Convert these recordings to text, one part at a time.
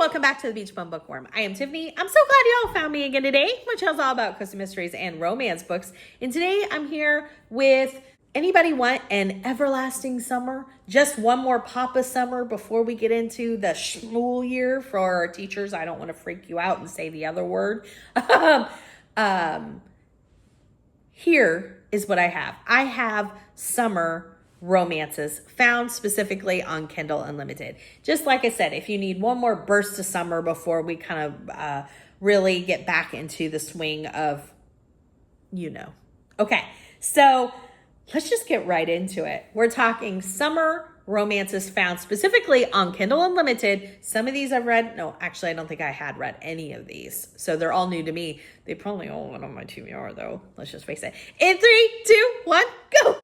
welcome back to the Beach Bum Bookworm. I am Tiffany. I'm so glad y'all found me again today, which is all about custom mysteries and romance books. And today I'm here with anybody want an everlasting summer? Just one more Papa summer before we get into the schmool year for our teachers. I don't want to freak you out and say the other word. Here is what I have. I have summer romances found specifically on Kindle Unlimited. Just like I said, if you need one more burst of summer before we kind of really get back into the swing of, Okay, so let's just get right into it. We're talking summer romances found specifically on Kindle Unlimited. Some of these I've read. No, actually, I don't think I had read any of these. So they're all new to me. They probably all went on my TBR though. Let's just face it. In 3, 2, 1, go.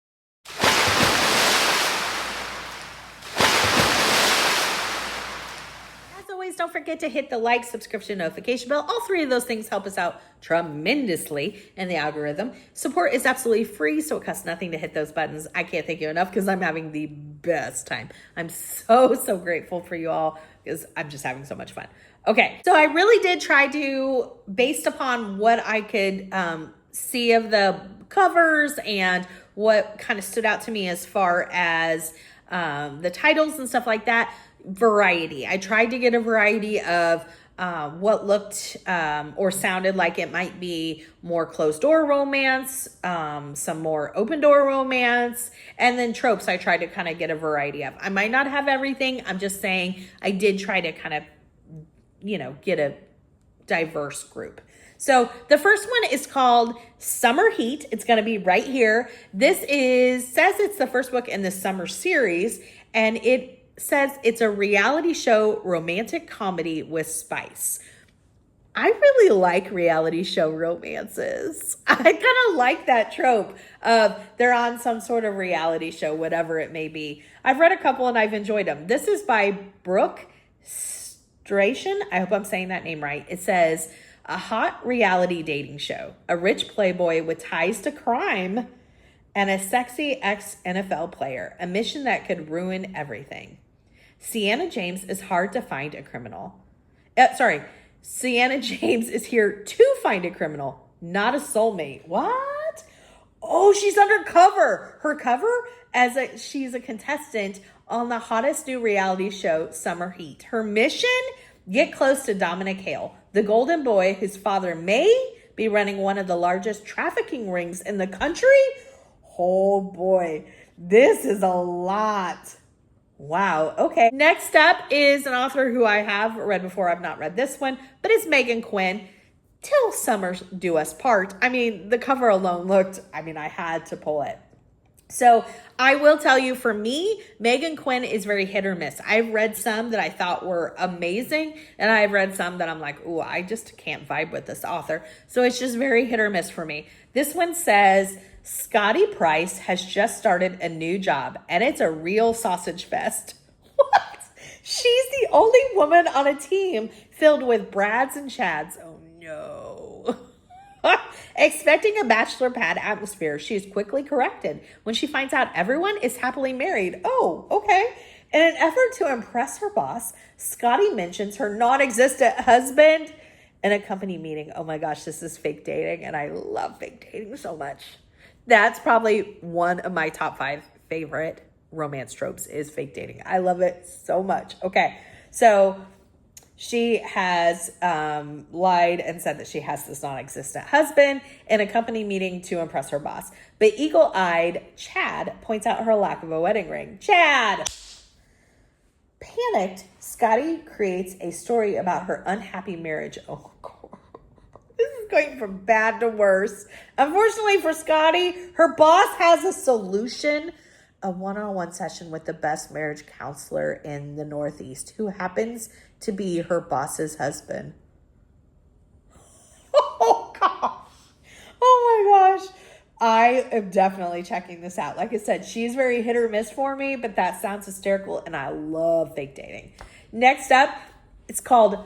Don't forget to hit the like, subscription, notification bell. All three of those things help us out tremendously in the algorithm. Support is absolutely free, so it costs nothing to hit those buttons. I can't thank you enough because I'm having the best time. I'm so grateful for you all because I'm just having so much fun. Okay, so I really did try to, based upon what I could see of the covers and what kind of stood out to me as far as the titles and stuff like that, variety. I tried to get a variety of what looked or sounded like it might be more closed door romance, some more open door romance, and then tropes I tried to kind of get a variety of. I might not have everything. I'm just saying I did try to kind of, get a diverse group. So the first one is called Summer Heat. It's going to be right here. This says it's the first book in the summer series, and it says it's a reality show romantic comedy with spice. I really like reality show romances. I kind of like that trope of they're on some sort of reality show, whatever it may be. I've read a couple and I've enjoyed them. This is by Brooke Straiton. I hope I'm saying that name right. It says a hot reality dating show, a rich playboy with ties to crime, and a sexy ex-NFL player, a mission that could ruin everything. Sienna James is hard to find a criminal. Sienna James is here to find a criminal, not a soulmate. What? Oh, she's undercover. Her cover she's a contestant on the hottest new reality show, Summer Heat. Her mission? Get close to Dominic Hale, the golden boy whose father may be running one of the largest trafficking rings in the country. Oh boy, this is a lot. Wow. Okay. Next up is an author who I have read before. I've not read this one, but it's Meghan Quinn. Till Summers Do Us Part. I mean, the cover alone I had to pull it. So I will tell you, for me, Meghan Quinn is very hit or miss. I've read some that I thought were amazing, and I've read some that I'm like, ooh, I just can't vibe with this author. So it's just very hit or miss for me. This one says, Scotty Price has just started a new job, and it's a real sausage fest. What? She's the only woman on a team filled with Brads and Chads. Oh, no. Expecting a bachelor pad atmosphere, she is quickly corrected when she finds out everyone is happily married. Oh, okay. In an effort to impress her boss, Scotty mentions her non-existent husband in a company meeting. Oh my gosh, this is fake dating, and I love fake dating so much. That's probably one of my top 5 favorite romance tropes is fake dating. I love it so much. Okay, so she has lied and said that she has this non-existent husband in a company meeting to impress her boss. But eagle-eyed Chad points out her lack of a wedding ring. Chad! Panicked, Scotty creates a story about her unhappy marriage. Oh, God. This is going from bad to worse. Unfortunately for Scotty, her boss has a solution. A one-on-one session with the best marriage counselor in the Northeast, who happens to be her boss's husband. Oh, gosh. Oh, my gosh. I am definitely checking this out. Like I said, she's very hit or miss for me, but that sounds hysterical, and I love fake dating. Next up, it's called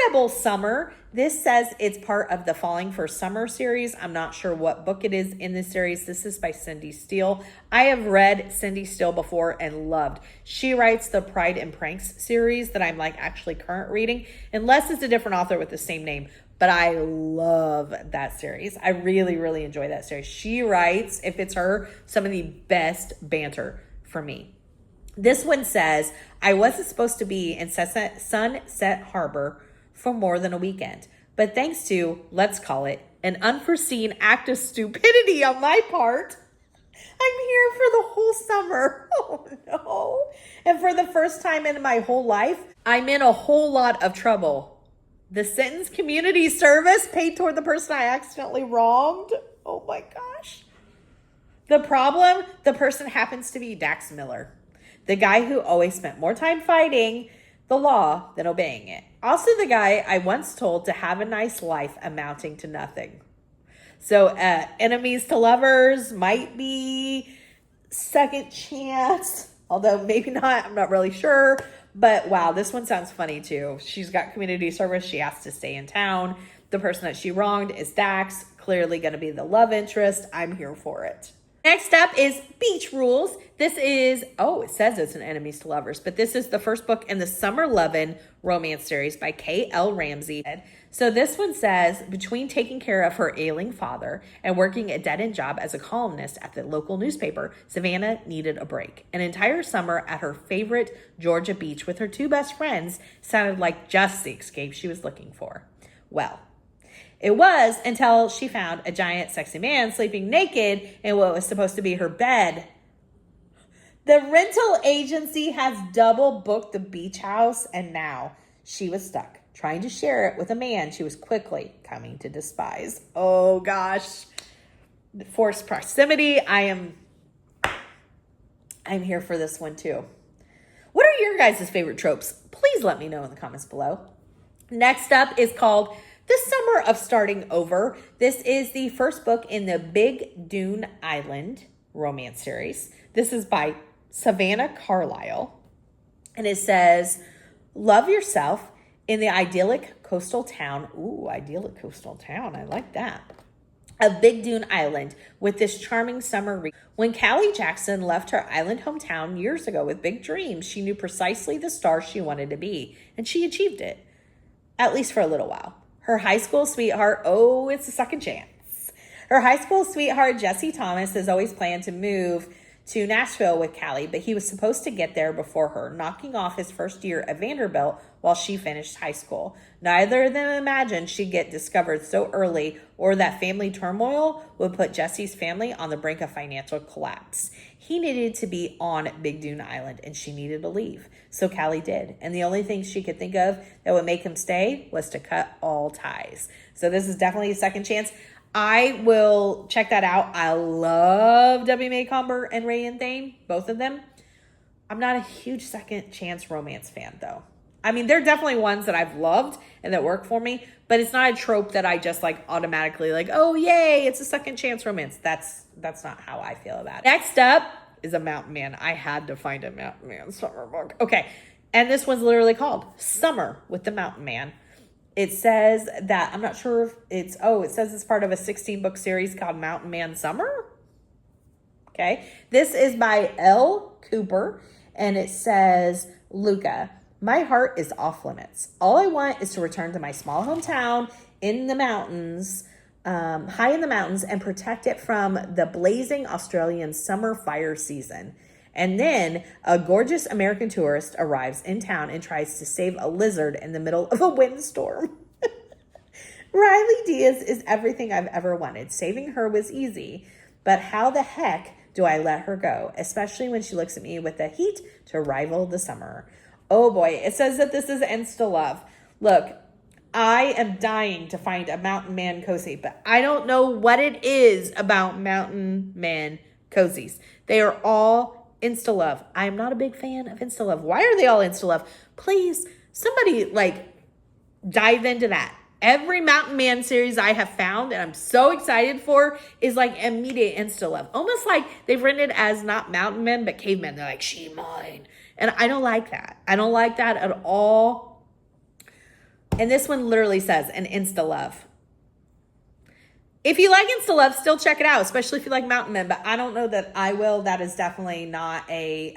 Rebel Summer. This says it's part of the Falling for Summer series. I'm not sure what book it is in this series. This is by Cindy Steele. I have read Cindy Steele before and loved. She writes the Pride and Pranks series that I'm like actually current reading, unless it's a different author with the same name. But I love that series. I really, really enjoy that series. She writes, if it's her, some of the best banter for me. This one says, I wasn't supposed to be in Sunset Harbor for more than a weekend. But thanks to, let's call it, an unforeseen act of stupidity on my part, I'm here for the whole summer. Oh no. And for the first time in my whole life, I'm in a whole lot of trouble. The sentence community service paid toward the person I accidentally wronged. Oh my gosh. The problem, the person happens to be Dax Miller, the guy who always spent more time fighting the law than obeying it. Also the guy I once told to have a nice life amounting to nothing. So enemies to lovers might be second chance, although maybe not, I'm not really sure. But wow, this one sounds funny too. She's got community service. She has to stay in town. The person that she wronged is Dax, clearly going to be the love interest. I'm here for it. Next up is Beach Rules. This is, it says it's an enemies to lovers, but this is the first book in the Summer Lovin' romance series by K.L. Ramsey. So this one says, between taking care of her ailing father and working a dead-end job as a columnist at the local newspaper, Savannah needed a break. An entire summer at her favorite Georgia beach with her two best friends sounded like just the escape she was looking for. Well, it was until she found a giant sexy man sleeping naked in what was supposed to be her bed. The rental agency has double booked the beach house, and now she was stuck trying to share it with a man she was quickly coming to despise. Oh gosh. Forced proximity. I'm here for this one too. What are your guys' favorite tropes? Please let me know in the comments below. Next up is called The Summer of Starting Over. This is the first book in the Big Dune Island romance series. This is by Savannah Carlisle. And it says, love yourself in the idyllic coastal town. Ooh, idyllic coastal town. I like that. Of Big Dune Island with this charming summer. When Callie Jackson left her island hometown years ago with big dreams, she knew precisely the star she wanted to be. And she achieved it. At least for a little while. Her high school sweetheart, it's a second chance. Her high school sweetheart, Jesse Thomas, has always planned to move to Nashville with Callie, but he was supposed to get there before her, knocking off his first year at Vanderbilt while she finished high school. Neither of them imagined she'd get discovered so early or that family turmoil would put Jesse's family on the brink of financial collapse. He needed to be on Big Dune Island and she needed to leave. So Callie did. And the only thing she could think of that would make him stay was to cut all ties. So this is definitely a second chance. I will check that out. I love W. Maycomber and Ray and Thane, both of them. I'm not a huge second chance romance fan though. I mean, they're definitely ones that I've loved and that work for me, but it's not a trope that I just like automatically like, oh yay, it's a second chance romance. That's not how I feel about it. Next up is a Mountain Man. I had to find a Mountain Man summer book. Okay, and this one's literally called Summer with the Mountain Man. It says that, I'm not sure if it says it's part of a 16-book series called Mountain Man Summer. Okay, this is by Elle Couper, and it says, Luca, my heart is off limits. All I want is to return to my small hometown in the mountains, high in the mountains, and protect it from the blazing Australian summer fire season. And then a gorgeous American tourist arrives in town and tries to save a lizard in the middle of a windstorm. Riley Diaz is everything I've ever wanted. Saving her was easy, but how the heck do I let her go? Especially when she looks at me with the heat to rival the summer. Oh boy, it says that this is insta love. Look, I am dying to find a Mountain Man cozy, but I don't know what it is about Mountain Man cozies. They are all insta love. I am not a big fan of insta love. Why are they all insta love? Please, somebody dive into that. Every Mountain Man series I have found and I'm so excited for is immediate insta love. Almost like they've written it as not mountain men, but cavemen. They're like, she mine. And I don't like that. I don't like that at all. And this one literally says an insta love. If you like insta love, still check it out, especially if you like mountain men, but I don't know that I will. That is definitely not a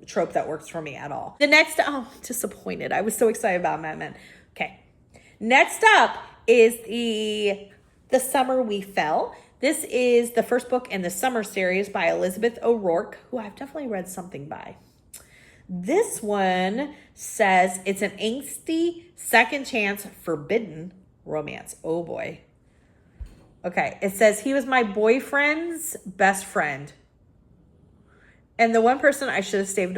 trope that works for me at all. The next, oh, disappointed. I was so excited about Mad Men. Okay. Next up is the Summer We Fell. This is the first book in the Summer series by Elizabeth O'Rourke, who I've definitely read something by. This one says it's an angsty second chance forbidden romance. Oh boy. Okay, it says he was my boyfriend's best friend. And the one person I should have stayed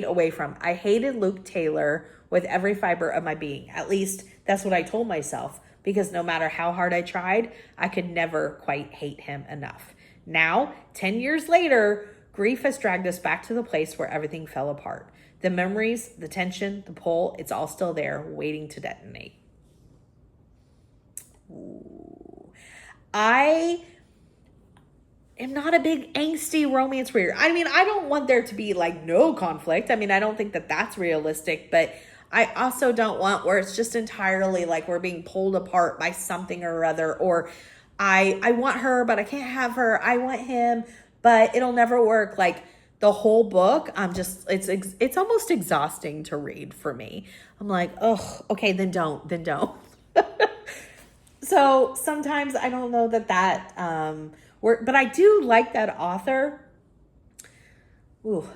away from. I hated Luke Taylor with every fiber of my being. At least that's what I told myself. Because no matter how hard I tried, I could never quite hate him enough. Now, 10 years later, grief has dragged us back to the place where everything fell apart. The memories, the tension, the pull, it's all still there, waiting to detonate. Ooh. I am not a big angsty romance reader. I mean, I don't want there to be like no conflict. I mean, I don't think that that's realistic, but I also don't want where it's just entirely like we're being pulled apart by something or other, or I want her, but I can't have her. I want him, but it'll never work. Like the whole book, I'm just, it's almost exhausting to read for me. I'm like, oh, okay, then don't. So sometimes I don't know that but I do like that author. Ooh,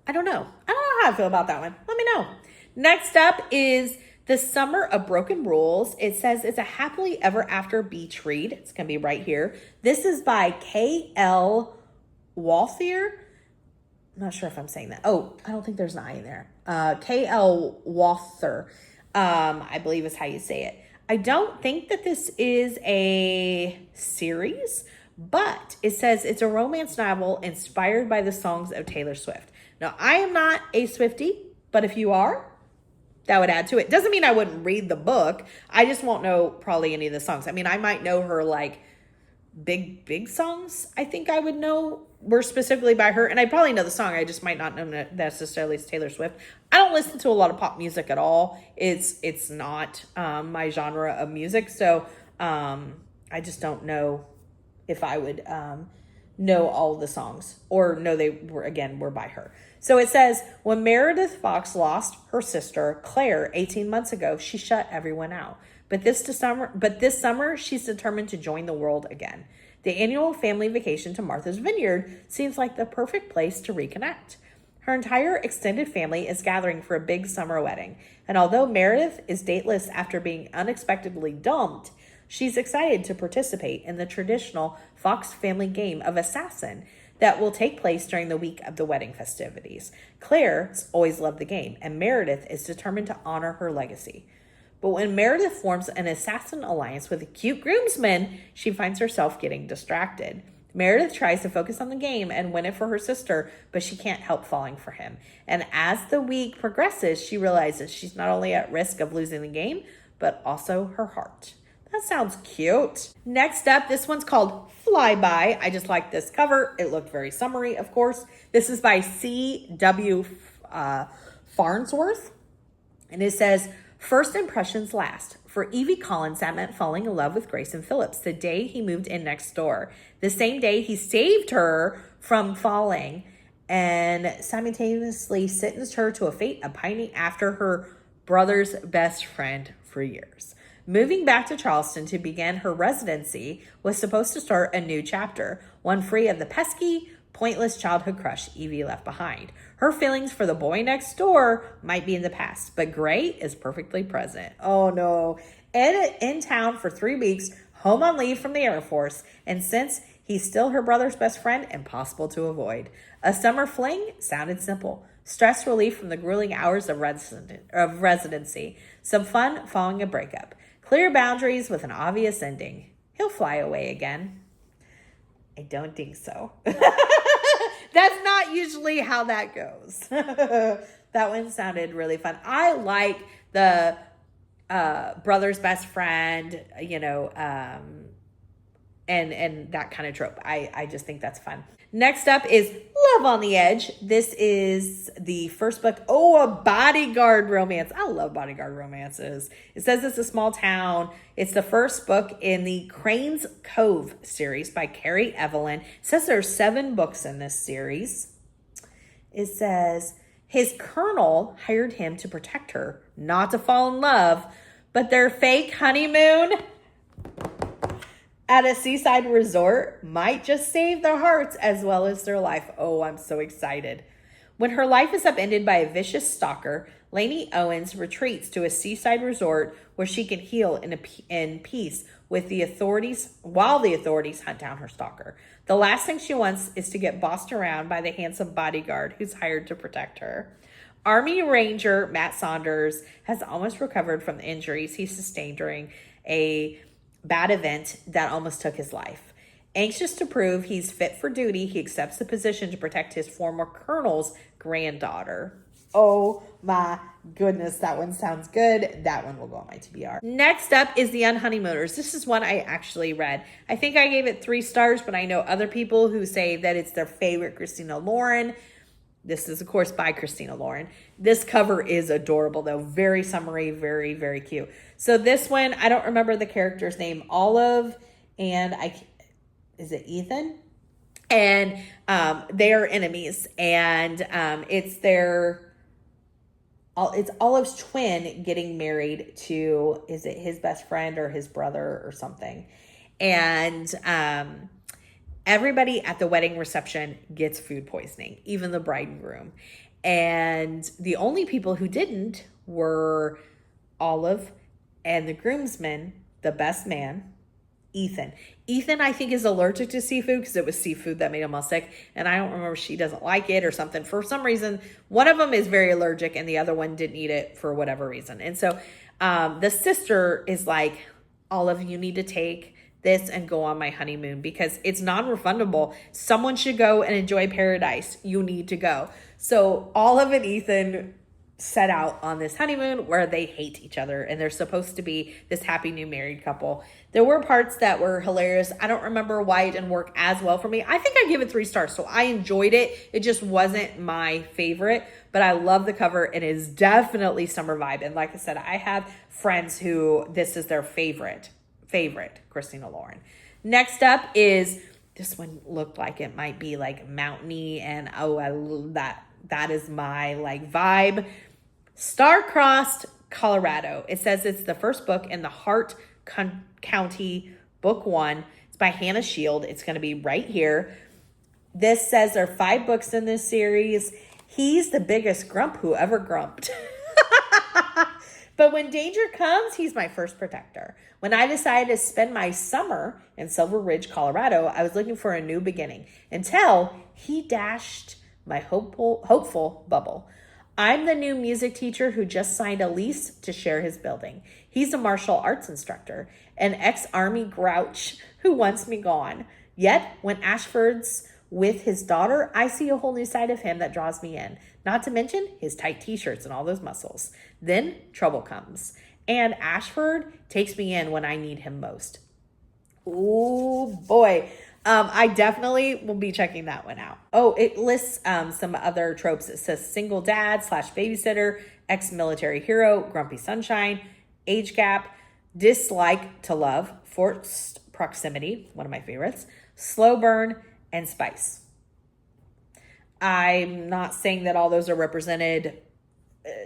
I don't know how I feel about that one. Let me know. Next up is The Summer of Broken Rules. It says it's a happily ever after beach read. It's going to be right here. This is by K.L. Walther. I'm not sure if I'm saying that. Oh, I don't think there's an I in there. K.L. Walther, I believe is how you say it. I don't think that this is a series, but it says it's a romance novel inspired by the songs of Taylor Swift. Now, I am not a Swiftie, but if you are, that would add to it. Doesn't mean I wouldn't read the book. I just won't know probably any of the songs. I mean, I might know her like big songs. I think I would know were specifically by her. And I probably know the song. I just might not know necessarily it's Taylor Swift. I don't listen to a lot of pop music at all. It's not my genre of music. So I just don't know if I would know all the songs or know they were by her. So it says, when Meredith Fox lost her sister, Claire, 18 months ago, she shut everyone out. But this summer, she's determined to join the world again. The annual family vacation to Martha's Vineyard seems like the perfect place to reconnect. Her entire extended family is gathering for a big summer wedding. And although Meredith is dateless after being unexpectedly dumped, she's excited to participate in the traditional Fox family game of Assassin that will take place during the week of the wedding festivities. Claire's always loved the game, and Meredith is determined to honor her legacy. But when Meredith forms an assassin alliance with a cute groomsman, she finds herself getting distracted. Meredith tries to focus on the game and win it for her sister, but she can't help falling for him. And as the week progresses, she realizes she's not only at risk of losing the game, but also her heart. That sounds cute. Next up, this one's called Flyby. I just like this cover. It looked very summery, of course. This is by C.W. Farnsworth. And it says, first impressions last. For Evie Collins, that meant falling in love with Grayson Phillips the day he moved in next door. The same day he saved her from falling and simultaneously sentenced her to a fate of pining after her brother's best friend for years. Moving back to Charleston to begin her residency was supposed to start a new chapter, one free of the pesky, pointless childhood crush Evie left behind. Her feelings for the boy next door might be in the past, but Gray is perfectly present. Oh no. Ed in town for 3 weeks, home on leave from the Air Force, and since he's still her brother's best friend, impossible to avoid. A summer fling sounded simple. Stress relief from the grueling hours of residency. Some fun following a breakup. Clear boundaries with an obvious ending. He'll fly away again. I don't think so. That's not usually how that goes. That one sounded really fun. I like the brother's best friend, and that kind of trope. I just think that's fun. Next up is Love on the Edge. This is the first book. Oh, a bodyguard romance. I love bodyguard romances. It says it's a small town. It's the first book in the Crane's Cove series by Carrie Evelyn. It says there are 7 books in this series. It says his colonel hired him to protect her, not to fall in love, but their fake honeymoon at a seaside resort might just save their hearts as well as their life. Oh, I'm so excited. When her life is upended by a vicious stalker, Lainey Owens retreats to a seaside resort where she can heal in peace with the authorities while the authorities hunt down her stalker. The last thing she wants is to get bossed around by the handsome bodyguard who's hired to protect her. Army Ranger Matt Saunders has almost recovered from the injuries he sustained during a bad event that almost took his life. Anxious to prove he's fit for duty, he accepts the position to protect his former colonel's granddaughter. Oh my goodness, that one sounds good. That one will go on my TBR. Next up is The Unhoneymooners. This is one I actually read. I think I gave it 3 stars, but I know other people who say that it's their favorite Christina Lauren. This is, of course, by Christina Lauren. This cover is adorable, though. Very summery, very, very cute. So this one, I don't remember the character's name. Olive and is it Ethan? And they are enemies. And it's Olive's twin getting married to, is it his best friend or his brother or something? And everybody at the wedding reception gets food poisoning, even the bride and groom. And the only people who didn't were Olive and the groomsman, the best man, Ethan. Ethan, I think, is allergic to seafood because it was seafood that made him all sick. And I don't remember, she doesn't like it or something. For some reason, one of them is very allergic and the other one didn't eat it for whatever reason. And so the sister is like, Olive, you need to take this and go on my honeymoon because it's non-refundable. Someone should go and enjoy paradise. You need to go. So Olive and Ethan set out on this honeymoon where they hate each other and they're supposed to be this happy new married couple. There were parts that were hilarious. I don't remember why it didn't work as well for me. I think I give it 3 stars, so I enjoyed it. It just wasn't my favorite, but I love the cover. It is definitely summer vibe. And like I said, I have friends who this is their favorite Christina Lauren. Next up is, this one looked like it might be like mountainy and that is my like vibe. Starcrossed Colorado. It says it's the first book in the Hart County book 1. It's by Hannah Shield. It's going to be right here. This says there are 5 books in this series. He's the biggest grump who ever grumped. But when danger comes, he's my first protector. When I decided to spend my summer in Silver Ridge, Colorado, I was looking for a new beginning until he dashed my hopeful bubble. I'm the new music teacher who just signed a lease to share his building. He's a martial arts instructor, an ex-army grouch who wants me gone. Yet, when Ashford's with his daughter, I see a whole new side of him that draws me in. Not to mention his tight t-shirts and all those muscles. Then trouble comes. And Ashford takes me in when I need him most. Ooh, boy. I definitely will be checking that one out. Oh, it lists some other tropes. It says single dad / babysitter, ex-military hero, grumpy sunshine, age gap, dislike to love, forced proximity, one of my favorites, slow burn, and spice. I'm not saying that all those are represented.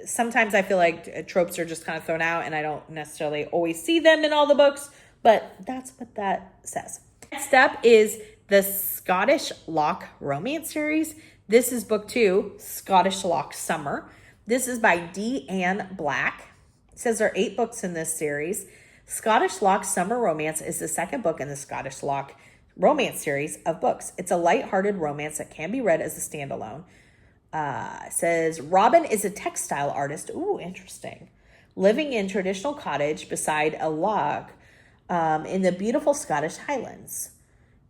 Sometimes I feel like tropes are just kind of thrown out and I don't necessarily always see them in all the books, but that's what that says. Next up is the Scottish Loch Romance series. This is book 2, Scottish Loch Summer. This is by DeAnn Black. It says there are 8 books in this series. Scottish Loch Summer Romance is the second book in the Scottish Loch Romance series of books. It's a light-hearted romance that can be read as a standalone. It says Robin is a textile artist. Ooh, interesting. Living in traditional cottage beside a loch in the beautiful Scottish Highlands.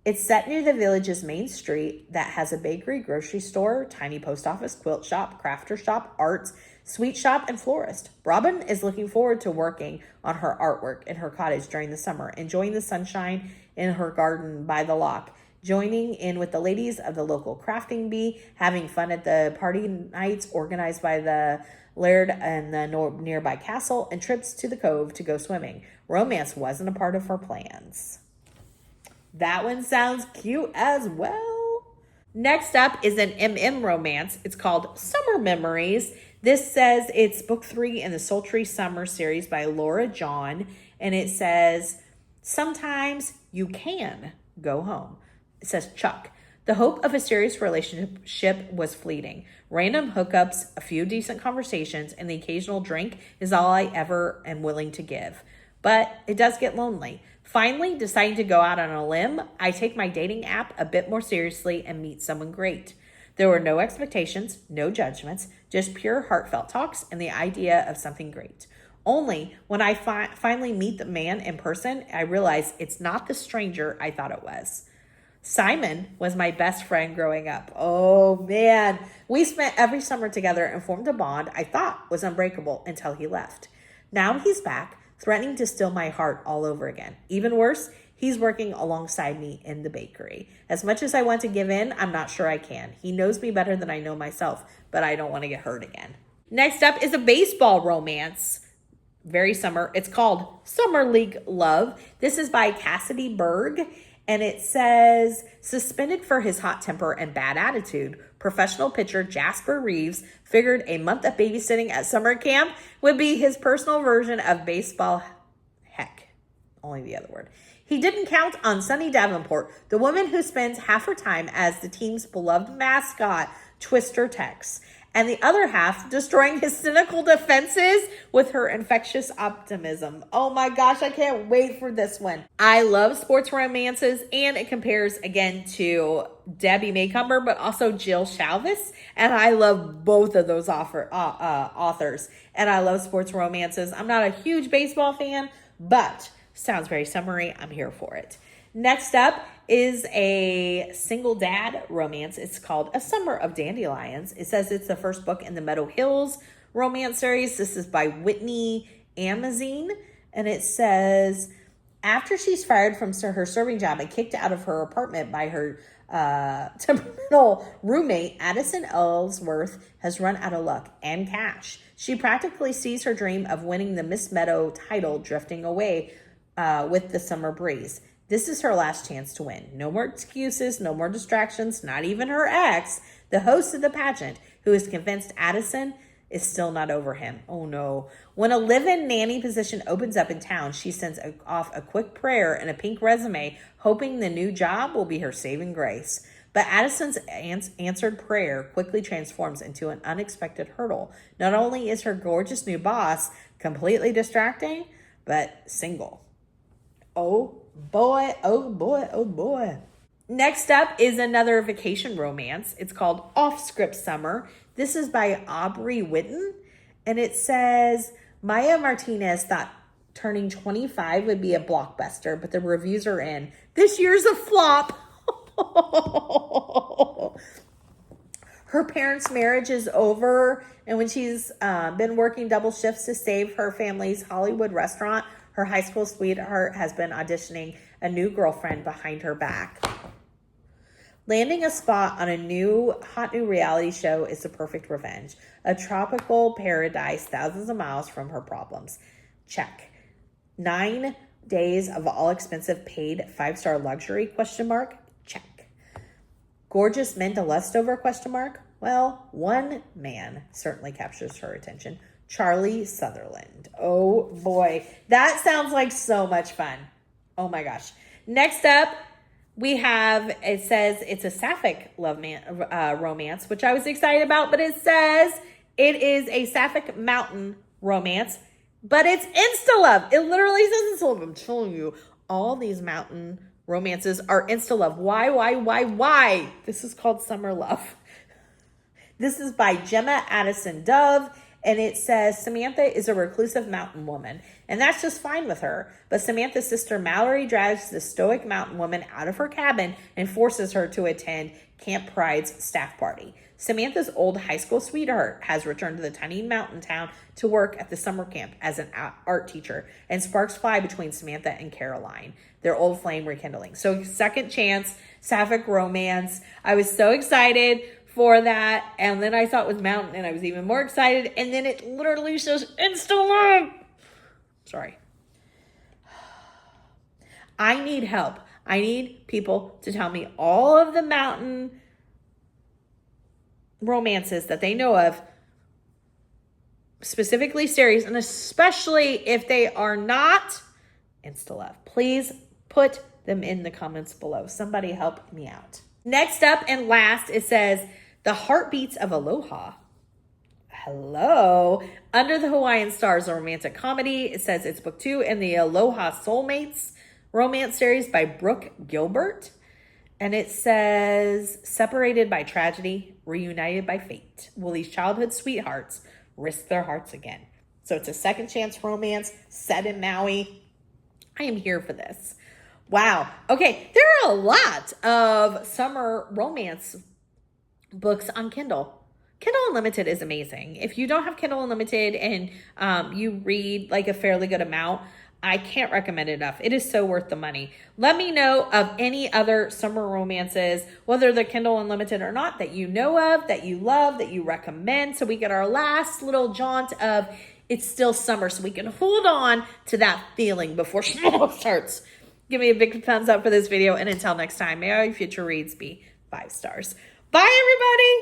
It's set near the village's main street that has a bakery, grocery store, tiny post office, quilt shop, crafter shop, arts, sweet shop, and florist. Robin is looking forward to working on her artwork in her cottage during the summer, enjoying the sunshine in her garden by the loch. joining in with the ladies of the local crafting bee, having fun at the party nights organized by the laird and the nearby castle, and trips to the cove to go swimming. Romance wasn't a part of her plans. That one sounds cute as well. Next up is an MM romance. It's called Summer Memories. This says it's book 3 in the Sultry Summer series by Laura John. And it says, sometimes you can go home. It says Chuck. The hope of a serious relationship was fleeting. Random hookups, a few decent conversations, and the occasional drink is all I ever am willing to give. But it does get lonely. Finally, deciding to go out on a limb, I take my dating app a bit more seriously and meet someone great. There were no expectations, no judgments, just pure heartfelt talks and the idea of something great. Only when I finally meet the man in person, I realize it's not the stranger I thought it was. Simon was my best friend growing up. Oh man, we spent every summer together and formed a bond I thought was unbreakable until he left. Now he's back, threatening to steal my heart all over again. Even worse, he's working alongside me in the bakery. As much as I want to give in, I'm not sure I can. He knows me better than I know myself, but I don't want to get hurt again. Next up is a baseball romance. Very summer. It's called Summer League Love. This is by Cassidy Berg. And it says, suspended for his hot temper and bad attitude, professional pitcher Jasper Reeves figured a month of babysitting at summer camp would be his personal version of baseball heck. Only the other word. He didn't count on Sunny Davenport, the woman who spends half her time as the team's beloved mascot, Twister Tex, and the other half destroying his cynical defenses with her infectious optimism. Oh my gosh, I can't wait for this one. I love sports romances, and it compares again to Debbie Maycomber, but also Jill Shalvis, and I love both of those authors, and I love sports romances. I'm not a huge baseball fan, but sounds very summery. I'm here for it. Next up is a single dad romance. It's called A Summer of Dandelions. It says it's the first book in the Meadow Hills romance series. This is by Whitney Amazine. And it says, after she's fired from her serving job and kicked out of her apartment by her temperamental roommate, Addison Ellsworth has run out of luck and cash. She practically sees her dream of winning the Miss Meadow title drifting away with the summer breeze. This is her last chance to win. No more excuses, no more distractions, not even her ex, the host of the pageant, who is convinced Addison is still not over him. Oh no. When a live-in nanny position opens up in town, she sends off a quick prayer and a pink resume, hoping the new job will be her saving grace. But Addison's answered prayer quickly transforms into an unexpected hurdle. Not only is her gorgeous new boss completely distracting, but single. Oh boy, oh boy, oh boy. Next up is another vacation romance. It's called Offscript Summer. This is by Aubrey Witten. And it says, Maya Martinez thought turning 25 would be a blockbuster, but the reviews are in. This year's a flop. Her parents' marriage is over. And when she's been working double shifts to save her family's Hollywood restaurant, her high school sweetheart has been auditioning a new girlfriend behind her back. Landing a spot on a hot new reality show is the perfect revenge. A tropical paradise thousands of miles from her problems. Check. 9 days of all-expensive paid 5-star luxury, ? Check. Gorgeous men to lust over, ? Well, one man certainly captures her attention. Charlie Sutherland. Oh boy. That sounds like so much fun. Oh my gosh. Next up, we have, it says it's a sapphic romance, which I was excited about, but it says it is a sapphic mountain romance, but it's insta-love. It literally says insta-love. I'm telling you, all these mountain romances are insta-love. Why? This is called Summer Love. This is by Gemma Addison Dove. And it says Samantha is a reclusive mountain woman, and that's just fine with her. But Samantha's sister Mallory drags the stoic mountain woman out of her cabin and forces her to attend Camp Pride's staff party. Samantha's old high school sweetheart has returned to the tiny mountain town to work at the summer camp as an art teacher, and sparks fly between Samantha and Caroline, their old flame rekindling. So second chance, sapphic romance. I was so excited for that, and then I saw it was mountain, and I was even more excited, and then it literally says Insta-love. Sorry. I need help. I need people to tell me all of the mountain romances that they know of, specifically series, and especially if they are not Insta-love. Please put them in the comments below. Somebody help me out. Next up and last, it says, The Heartbeats of Aloha. Hello. Under the Hawaiian Stars, a romantic comedy. It says it's book 2 in the Aloha Soulmates romance series by Brooke Gilbert. And it says, separated by tragedy, reunited by fate, will these childhood sweethearts risk their hearts again? So it's a second chance romance set in Maui. I am here for this. Wow. Okay, there are a lot of summer romance books on Kindle. Kindle Unlimited is amazing. If you don't have Kindle Unlimited and you read like a fairly good amount, I can't recommend it enough. It is so worth the money. Let me know of any other summer romances, whether they're Kindle Unlimited or not, that you know of, that you love, that you recommend. So we get our last little jaunt of it's still summer, so we can hold on to that feeling before fall starts. Give me a big thumbs up for this video. And until next time, may all your future reads be 5 stars. Bye, everybody.